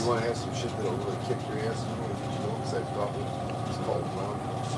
You want to have some shit that'll really kick your ass? You want to get you going? Because I've got one. It's called Roundhouse.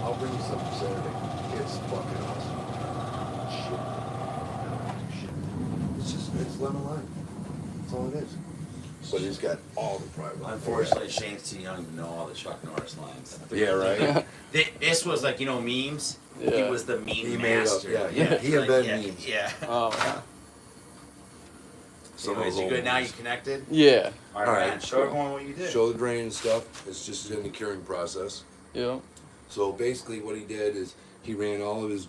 I'll bring you something Saturday. It's fucking awesome. Shit. It's lemon lime. That's all it is. But it's got all the private. Unfortunately, Shane's too young to know all the Chuck Norris lines. Yeah, right. This was like, memes. Yeah. He was the meme he master. Made up, yeah. He invented memes. Yeah. Oh, yeah. Anyways, you good now? You connected? Yeah. All right, man. Show everyone what you did. Show the drain and stuff. It's just in the curing process. Yeah. So basically what he did is he ran all of his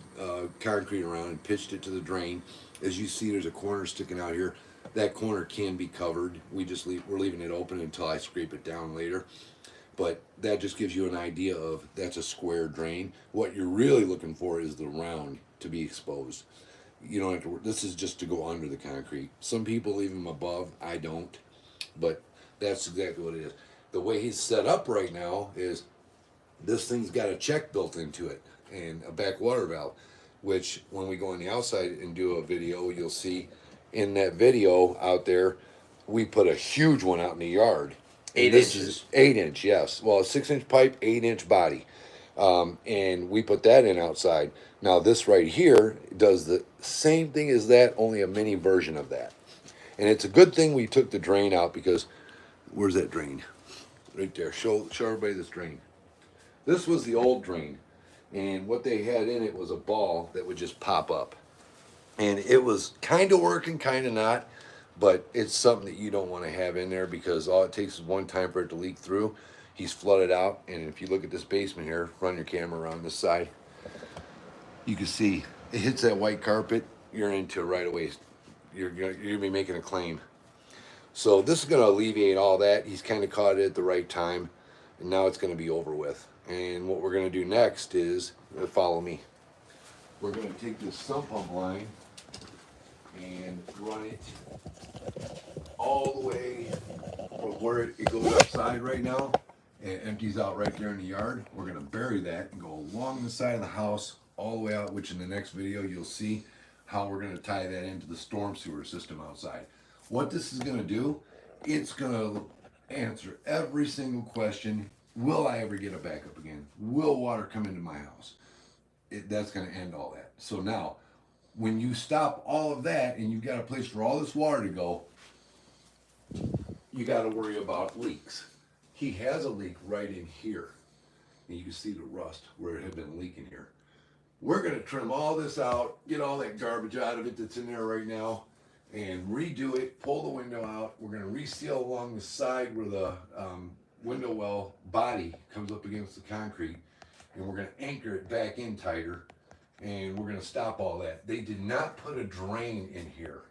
concrete around and pitched it to the drain. As you see, there's a corner sticking out here. That corner can be covered. We're leaving it open until I scrape it down later. But that just gives you an idea of that's a square drain. What you're really looking for is the round to be exposed. You don't have to. This is just to go under the concrete. Some people leave them above. I don't, but that's exactly what it is. The way he's set up right now is this thing's got a check built into it and a back water valve, which when we go on the outside and do a video, you'll see in that video out there, we put a huge one out in the yard. 8 inches. Is 8 inch, yes. Well, a 6-inch pipe, 8-inch body. And we put that in outside. Now this right here does the same thing as that, only a mini version of that. And it's a good thing we took the drain out because, where's that drain? Right there. Show everybody this drain. This was the old drain. And what they had in it was a ball that would just pop up. And it was kind of working, kind of not. But it's something that you don't want to have in there because all it takes is one time for it to leak through. He's flooded out, and if you look at this basement here, run your camera around this side, you can see it hits that white carpet, you're into right away. You're going to be making a claim. So this is going to alleviate all that. He's kind of caught it at the right time, and now it's going to be over with. And what we're going to do next is, follow me. We're going to take this sump pump line and run it all the way from where it goes outside right now. It empties out right there in the yard. We're going to bury that and go along the side of the house all the way out, which in the next video you'll see how we're going to tie that into the storm sewer system outside. What this is going to do, it's going to answer every single question. Will I ever get a backup again? Will water come into my house? That's going to end all that. So now, when you stop all of that and you've got a place for all this water to go, you got to worry about leaks. He has a leak right in here. And you can see the rust where it had been leaking here. We're going to trim all this out, get all that garbage out of it that's in there right now, and redo it, pull the window out. We're going to reseal along the side where the window well body comes up against the concrete, and we're going to anchor it back in tighter, and we're going to stop all that. They did not put a drain in here.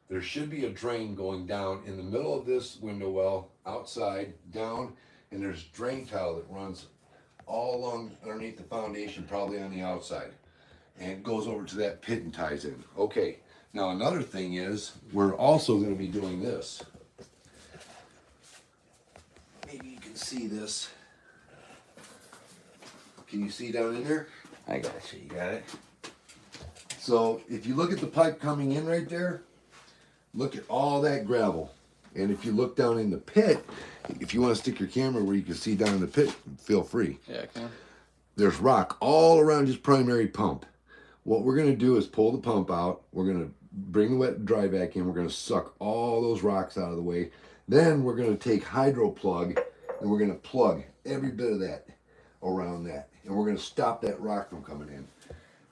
There should be a drain going down in the middle of this window well, outside, down, and there's drain tile that runs all along underneath the foundation, probably on the outside, and it goes over to that pit and ties in. Okay, now another thing is, we're also going to be doing this. Maybe you can see this. Can you see down in there? I got you. You got it? So if you look at the pipe coming in right there, look at all that gravel. And if you look down in the pit, if you want to stick your camera where you can see down in the pit, feel free. Yeah, I can. There's rock all around his primary pump. What we're going to do is pull the pump out. We're going to bring the wet and dry back in. We're going to suck all those rocks out of the way. Then we're going to take hydro plug and we're going to plug every bit of that around that. And we're going to stop that rock from coming in.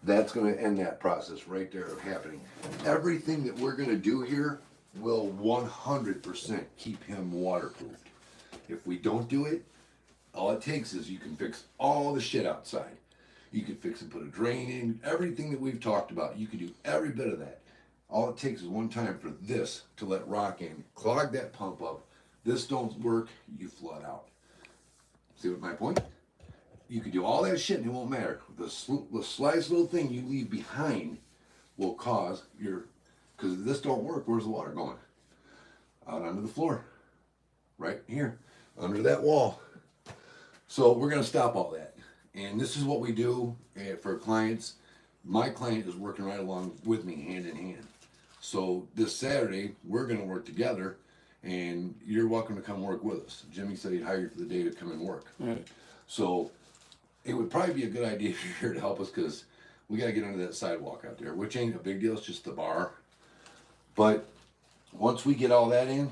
That's going to end that process right there of happening. Everything that we're going to do here will 100% keep him waterproofed. If we don't do it, all it takes is you can fix all the shit outside. You can fix and put a drain in, everything that we've talked about. You can do every bit of that. All it takes is one time for this to let rock in, clog that pump up. This don't work, you flood out. See what my point? You can do all that shit and it won't matter. The slightest little thing you leave behind will cause your, because if this don't work, where's the water going? Out onto the floor. Right here, under that wall. So we're going to stop all that. And this is what we do for clients. My client is working right along with me, hand in hand. So this Saturday, we're going to work together and you're welcome to come work with us. Jimmy said he'd hire you for the day to come and work. Right. So it would probably be a good idea if you're here to help us, because we got to get under that sidewalk out there, which ain't a big deal. It's just the bar. But once we get all that in,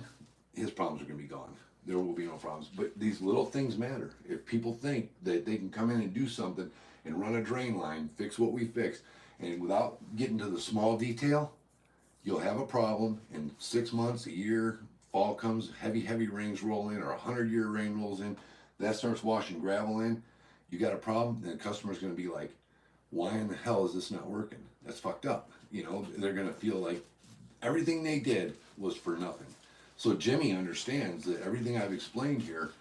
his problems are going to be gone. There will be no problems. But these little things matter. If people think that they can come in and do something and run a drain line, fix what we fix, and without getting to the small detail, you'll have a problem in 6 months, a year. Fall comes, heavy rains roll in, or 100-year rain rolls in. That starts washing gravel in. You got a problem, then the customer's going to be like, why in the hell is this not working? That's fucked up. You know, they're going to feel like everything they did was for nothing. So Jimmy understands that everything I've explained here,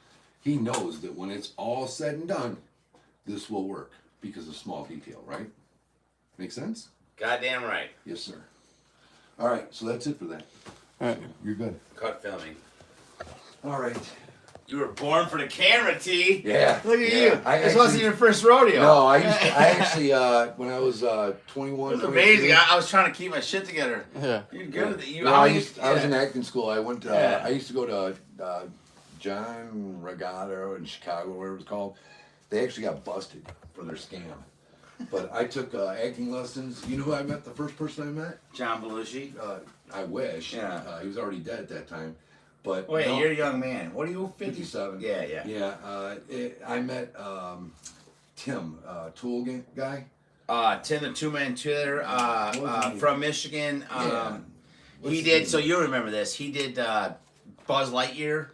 he knows that when it's all said and done, this will work because of small detail, right? Make sense? Goddamn right. Yes, sir. All right, so that's it for that. All right. You're good. Cut filming. All right. You were born for the camera, T. Yeah. Look at yeah. you. This wasn't your first rodeo. No, I actually, when I was 21. It was amazing. I was trying to keep my shit together. Yeah. You're good at it. No, I was in acting school. I went. I used to go to John Regatta in Chicago, whatever it was called. They actually got busted for their scam. But I took acting lessons. You know who I met? The first person I met? John Belushi. I wish. Yeah. He was already dead at that time. But Wait, no, you're a young man. What are you, 57. Yeah. Yeah. I met Tim, Tool guy. Tim the Two-Man Tour, What was he? from Michigan. Yeah. What's He his did, name? so you remember this, he did Buzz Lightyear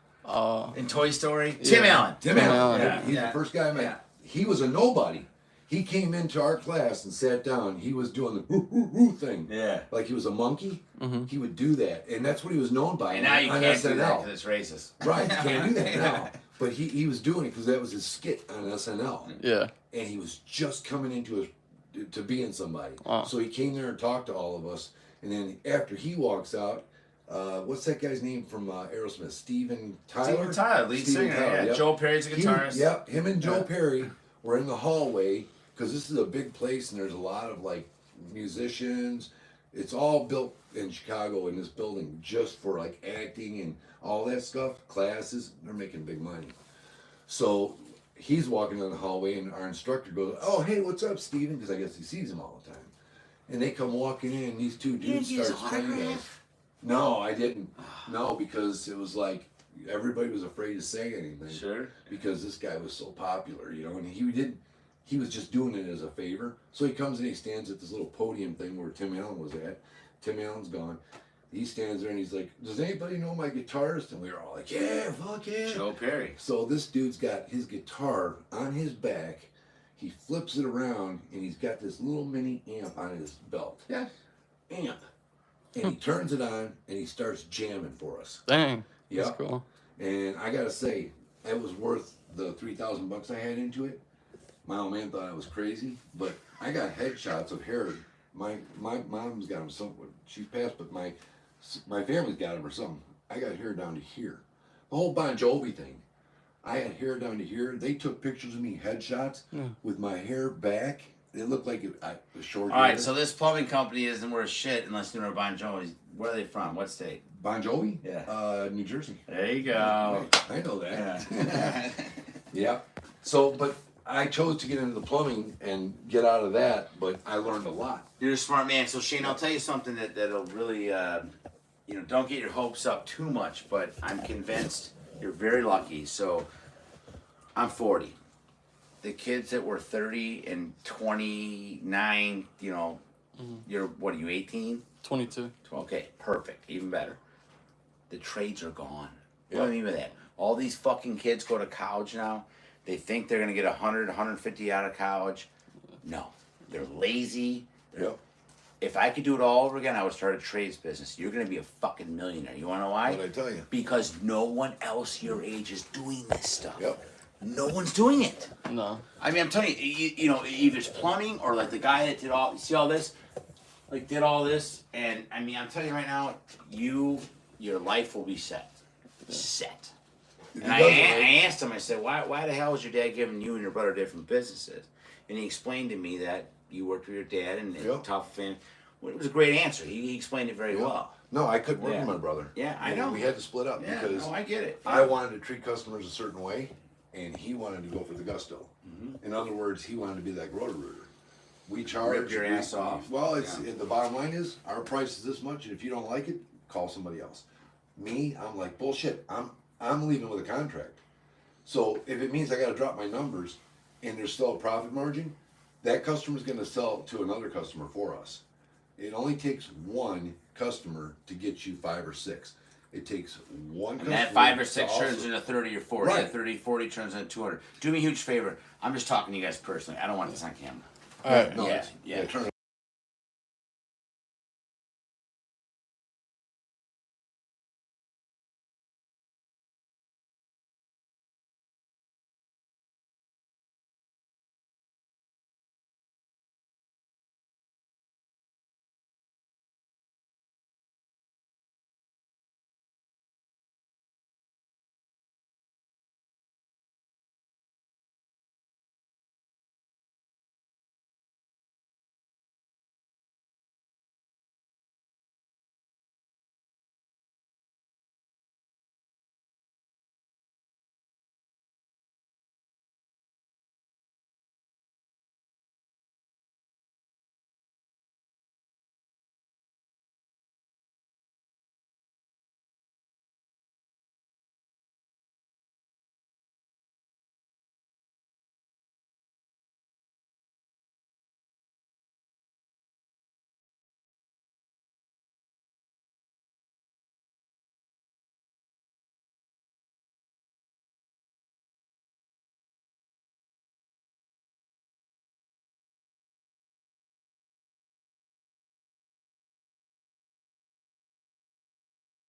in Toy Story. Yeah. Tim Allen. Tim Allen. Yeah, He's yeah. the first guy I met. Yeah. He was a nobody. He came into our class and sat down. He was doing the woo thing. Yeah. Like he was a monkey. Mm-hmm. He would do that. And that's what he was known by And now you on can't SNL. do that because it's racist. Right, you can't do that now. But he was doing it because that was his skit on SNL. Yeah. And he was just coming into to being somebody. Wow. So he came there and talked to all of us. And then after he walks out, what's that guy's name from Aerosmith? Steven Tyler? Steven Tyler, lead Steven singer. Tyler, Yeah. yep. Joe Perry's a guitarist. Yep, him and Joe Yeah. Perry were in the hallway because this is a big place and there's a lot of like musicians. It's all built in Chicago in this building just for like acting and all that stuff, classes. They're making big money. So he's walking down the hallway and our instructor goes, "Oh, hey, what's up, Steven?" Because I guess he sees him all the time. And they come walking in and these two dudes start playing. No, I didn't. No, because it was like everybody was afraid to say anything. Sure. Because this guy was so popular, you know, and he was just doing it as a favor. So he comes and he stands at this little podium thing where Tim Allen was at. Tim Allen's gone. He stands there and he's like, "Does anybody know my guitarist?" And we were all like, "Yeah, fuck yeah." Joe Perry. So this dude's got his guitar on his back. He flips it around and he's got this little mini amp on his belt. Yeah. Amp. And he turns it on and he starts jamming for us. Dang. Yeah. That's cool. And I gotta say, it was worth the $3,000 I had into it. My old man thought I was crazy, but I got headshots of hair. My mom's got them somewhere. She's passed, but my family's got them or something. I got hair down to here. The whole Bon Jovi thing. I had hair down to here. They took pictures of me, headshots, with my hair back. It looked like it was short. All right, so this plumbing company isn't worth shit unless you're a Bon Jovi. Where are they from? What state? Bon Jovi? Yeah. New Jersey. There you go. I know that. Yeah. Yeah. So, but I chose to get into the plumbing and get out of that, but I learned a lot. You're a smart man. So Shane, I'll tell you something that'll really, don't get your hopes up too much, but I'm convinced you're very lucky. So I'm 40. The kids that were 30 and 29, you're, what are you, 18? 22. Okay, perfect. Even better. The trades are gone. Yeah. What do I mean by that? All these fucking kids go to college now. They think they're going to get 100, 150 out of college. No. They're lazy. Yep. If I could do it all over again, I would start a trades business. You're going to be a fucking millionaire. You want to know why? What'd I tell you? Because no one else your age is doing this stuff. Yep. No one's doing it. No. I mean, I'm telling you, either it's plumbing or like the guy that did all, you see all this? Like did all this, and I mean, I'm telling you right now, your life will be set. Set. And I asked him, I said, why the hell was your dad giving you and your brother different businesses? And he explained to me that you worked with your dad and Yep. tough family. Well, it was a great answer. He explained it very well. No, I couldn't work Yeah. with my brother. Yeah, I And know. We had to split up Yeah, because no, I get it. I wanted to treat customers a certain way, and he wanted to go for the gusto. Mm-hmm. In other words, he wanted to be that Roto-Rooter. We charge. Rip your ass off. Well, it's Yeah. the bottom line is our price is this much, and if you don't like it, call somebody else. Me, I'm like bullshit. I'm leaving with a contract. So if it means I got to drop my numbers, and there's still a profit margin, that customer's going to sell to another customer for us. It only takes one customer to get you 5 or 6. It takes one And customer. that 5 or to 6 also- turns into 30 or 40. Right. That 30, 40 turns into 200. Do me a huge favor. I'm just talking to you guys personally. I don't want this on camera. All right. No, Yeah, it's- yeah. turn it